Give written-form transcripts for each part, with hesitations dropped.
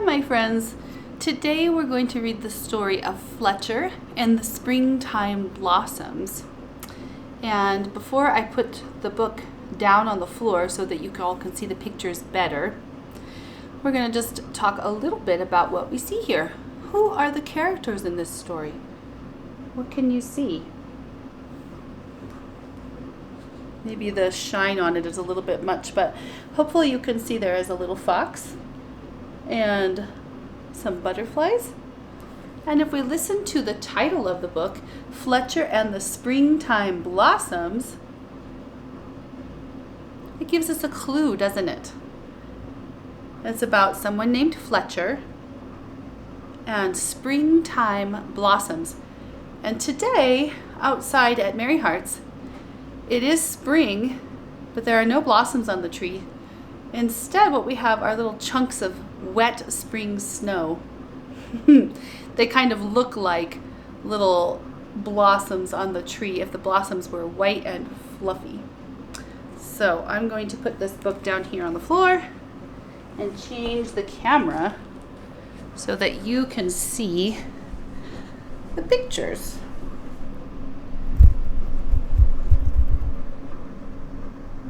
my friends. Today we're going to read the story of Fletcher and the Springtime Blossoms. And before I put the book down on the floor so that you all can see the pictures better, we're going to just talk a little bit about what we see here. Who are the characters in this story? What can you see? Maybe the shine on it is a little bit much, but hopefully you can see there is a little fox and some butterflies. And if we listen to the title of the book, Fletcher and the Springtime Blossoms, it gives us a clue, doesn't it? It's about someone named Fletcher and springtime blossoms. And today, outside at Merry Hearts, it is spring, but there are no blossoms on the tree. Instead, what we have are little chunks of wet spring snow. They kind of look like little blossoms on the tree if the blossoms were white and fluffy. So I'm going to put this book down here on the floor and change the camera so that you can see the pictures.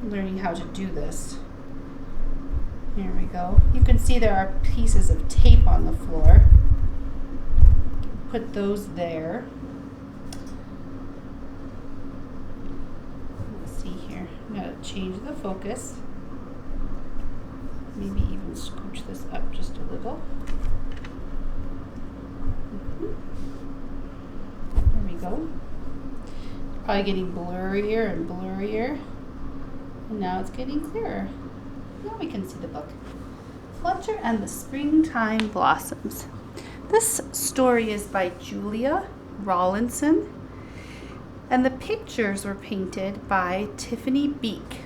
I'm learning how to do this. Here we go. You can see there are pieces of tape on the floor. Put those there. Let's see here. I'm going to change the focus. Maybe even scooch this up just a little. There we go. Probably getting blurrier and blurrier. And now it's getting clearer. Now we can see the book. Fletcher and the Springtime Blossoms. This story is by Julia Rawlinson, and the pictures were painted by Tiffany Beek.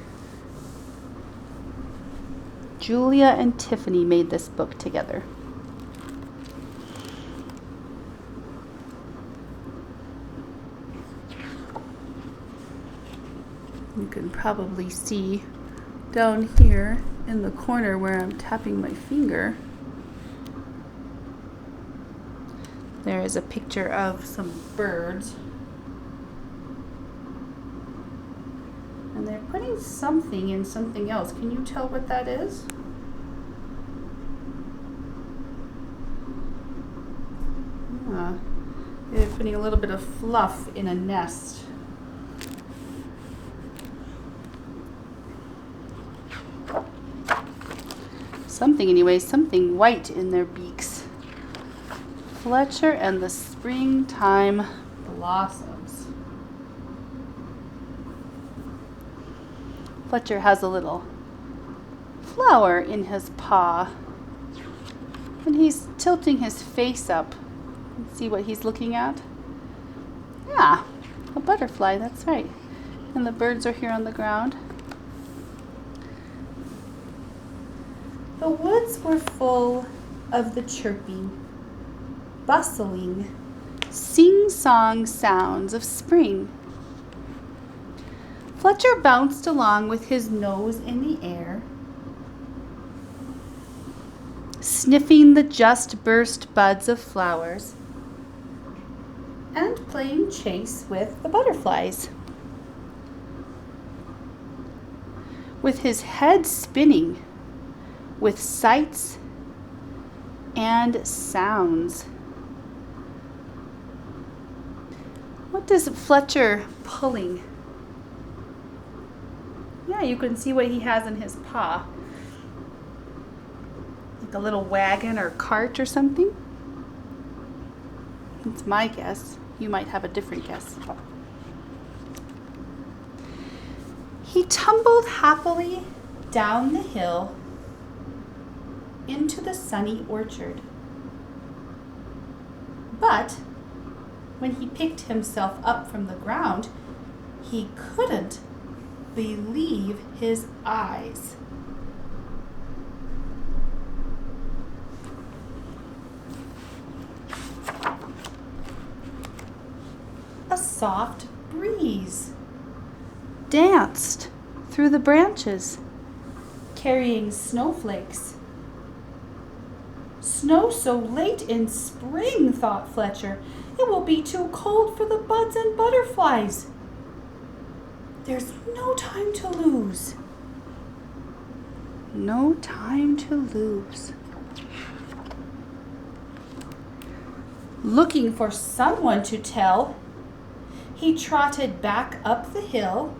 Julia and Tiffany made this book together. You can probably see down here in the corner where I'm tapping my finger, there is a picture of some birds. And they're putting something in something else. Can you tell what that is? They're putting a little bit of fluff in a nest. Something anyway, something white in their beaks. Fletcher and the Springtime Blossoms. Fletcher has a little flower in his paw, and he's tilting his face up. See what he's looking at? Yeah, a butterfly, that's right. And the birds are here on the ground. The woods were full of the chirping, bustling, sing-song sounds of spring. Fletcher bounced along with his nose in the air, sniffing the just burst buds of flowers and playing chase with the butterflies. With his head spinning with sights and sounds. What does Fletcher pulling? Yeah, you can see what he has in his paw. Like a little wagon or cart or something. That's my guess. You might have a different guess. He tumbled happily down the hill into the sunny orchard. But when he picked himself up from the ground, he couldn't believe his eyes. A soft breeze danced through the branches, carrying snowflakes Snow so late in spring, thought Fletcher. It will be too cold for the buds and butterflies. There's no time to lose. No time to lose. Looking for someone to tell, he trotted back up the hill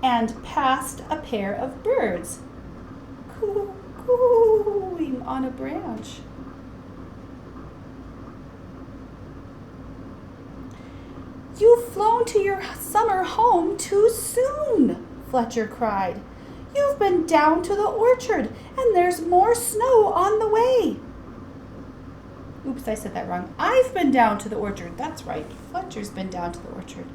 and past a pair of birds cooing on a branch. You've flown to your summer home too soon, Fletcher cried. You've been down to the orchard, and there's more snow on the way. Oops, I said that wrong. I've been down to the orchard. That's right. Fletcher's been down to the orchard.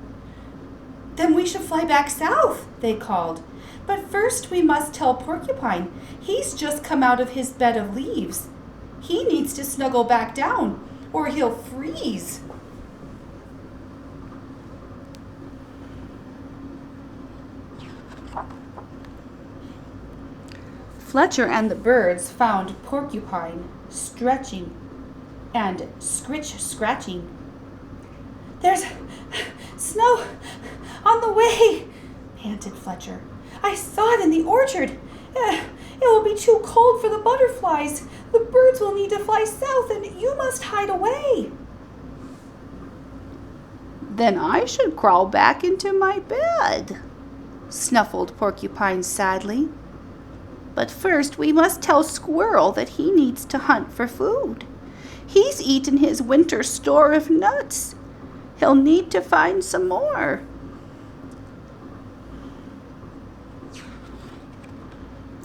Then we should fly back south, they called. But first we must tell Porcupine. He's just come out of his bed of leaves. He needs to snuggle back down, or he'll freeze. Fletcher and the birds found Porcupine stretching and scratching. There's snow on the way, panted Fletcher. I saw it in the orchard. It will be too cold for the butterflies. The birds will need to fly south, and you must hide away. Then I should crawl back into my bed, snuffled Porcupine sadly. But first we must tell Squirrel that he needs to hunt for food. He's eaten his winter store of nuts. He'll need to find some more.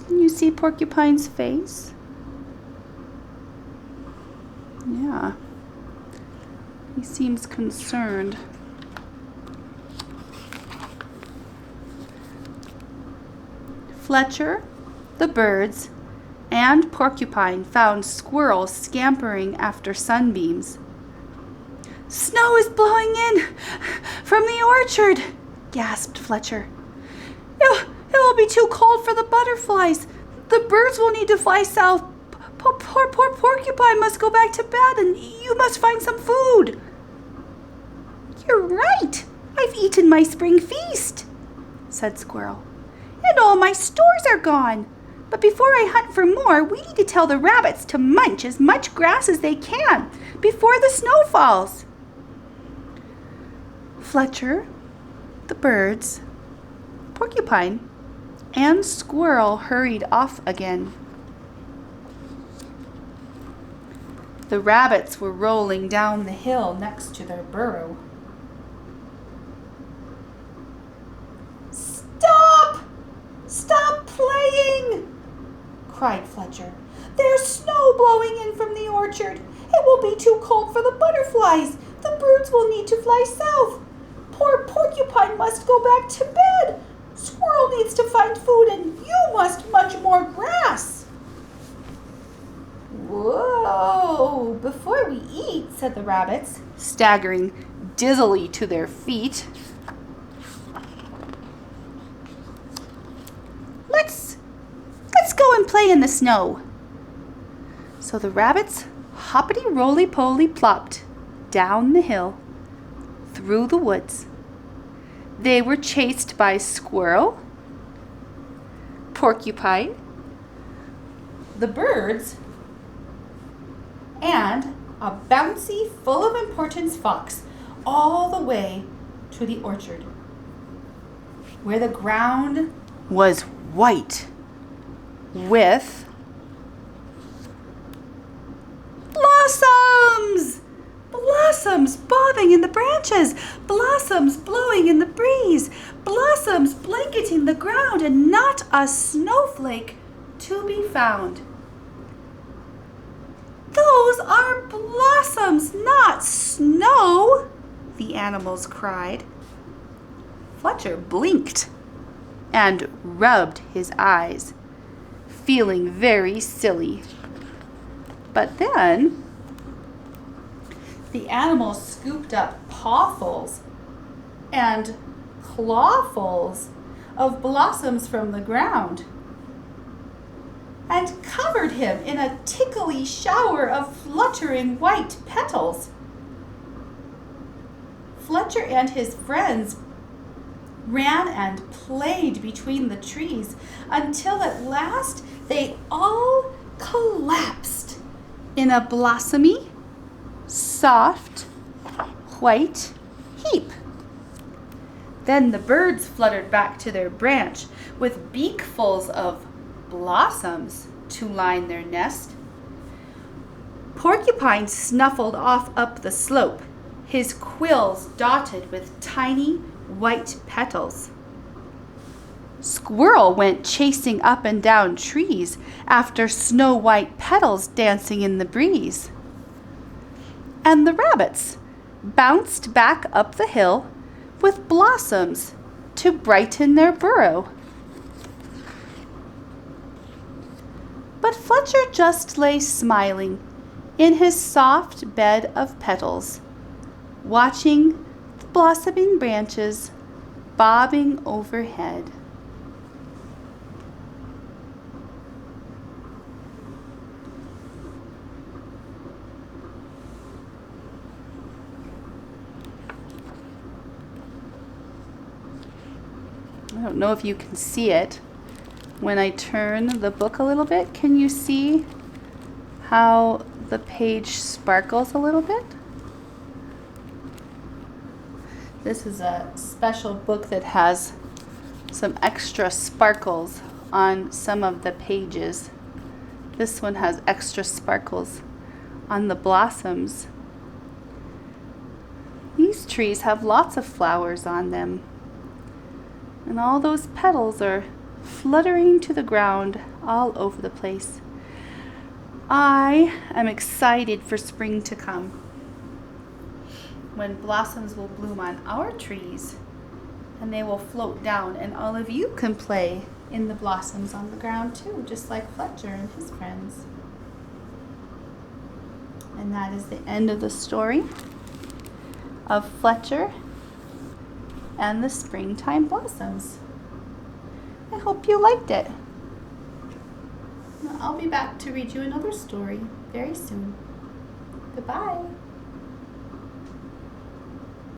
Can you see Porcupine's face? Yeah. He seems concerned. Fletcher, the birds, and Porcupine found Squirrel scampering after sunbeams. Snow is blowing in from the orchard, gasped Fletcher. It will be too cold for the butterflies. The birds will need to fly south. Poor Porcupine must go back to bed, and you must find some food. You're right. I've eaten my spring feast, said Squirrel. And all my stores are gone. But before I hunt for more, we need to tell the rabbits to munch as much grass as they can before the snow falls. Fletcher, the birds, Porcupine, and Squirrel hurried off again. The rabbits were rolling down the hill next to their burrow. Stop playing, cried Fletcher. There's snow blowing in from the orchard. It will be too cold for the butterflies. The birds will need to fly south. Poor Porcupine must go back to bed. Squirrel needs to find food, and you must munch more grass. Whoa, before we eat, said the rabbits, staggering dizzily to their feet. Let's go and play in the snow. So the rabbits hoppity-roly-poly plopped down the hill, through the woods. They were chased by Squirrel, Porcupine, the birds, and a bouncy, full of importance fox, all the way to the orchard, where the ground was white with blossoms! Blossoms bobbing in the branches, blossoms blowing in the breeze, blossoms blanketing the ground, and not a snowflake to be found. Those are blossoms, not snow, the animals cried. Fletcher blinked and rubbed his eyes, feeling very silly. But then the animals scooped up pawfuls and clawfuls of blossoms from the ground. and covered him in a tickly shower of fluttering white petals. Fletcher and his friends ran and played between the trees until at last they all collapsed in a blossomy, soft, white heap. Then the birds fluttered back to their branch with beakfuls of blossoms to line their nest. Porcupine snuffled off up the slope, his quills dotted with tiny white petals. Squirrel went chasing up and down trees after snow-white petals dancing in the breeze. And the rabbits bounced back up the hill with blossoms to brighten their burrow. But Fletcher just lay smiling in his soft bed of petals, watching the blossoming branches bobbing overhead. I don't know if you can see it. When I turn the book a little bit, can you see how the page sparkles a little bit? This is a special book that has some extra sparkles on some of the pages. This one has extra sparkles on the blossoms. These trees have lots of flowers on them. And all those petals are fluttering to the ground all over the place. I am excited for spring to come, when blossoms will bloom on our trees and they will float down, and all of you can play in the blossoms on the ground too, just like Fletcher and his friends. And that is the end of the story of Fletcher and the springtime blossoms. I hope you liked it. I'll be back to read you another story very soon. Goodbye.